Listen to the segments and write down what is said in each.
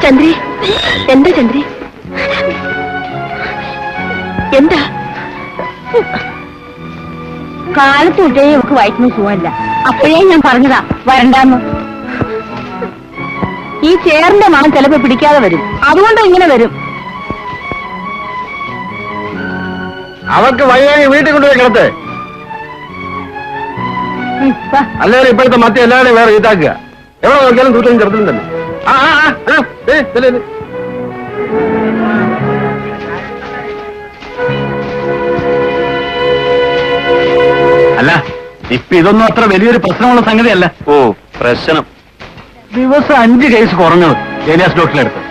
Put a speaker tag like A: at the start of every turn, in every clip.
A: ചന്ദ്രി, എന്താ ചന്ദ്രി, എന്താ? കാലത്ത് വിട്ടേ നമുക്ക് വയറ്റിന് സുഖമല്ല. അപ്പോഴേ ഞാൻ പറഞ്ഞതാ വരണ്ടാന്ന്. ഈ ചേറിന്റെ മണം ചിലപ്പോ പിടിക്കാതെ വരും, അതുകൊണ്ട് ഇങ്ങനെ വരും.
B: അവർക്ക് വയ്യായി വീട്ടിൽ കൊണ്ടുപോയി കിടത്ത്. അല്ലെങ്കിൽ ഇപ്പോഴത്തെ മറ്റേ എല്ലാവരെയും വേറെ ഈത്താക്കുക. എവിടെ നോക്കിയാലും തൂറ്റലും ചെറുതും തന്നെ.
C: അല്ല, ഇപ്പൊ ഇതൊന്നും അത്ര വലിയൊരു പ്രശ്നമുള്ള സംഗതിയല്ല.
B: ഓ, പ്രശ്നം
C: ദിവസം 5 കേസ് കുറഞ്ഞത് ഏലിയാസ് ഡോക്ടറിനടുത്ത്.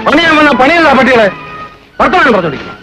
B: പണിയാൻ വന്ന പണിയല്ല പട്ടികളെ വർത്തമാനം പറഞ്ഞോണ്ടിരിക്കുന്നു.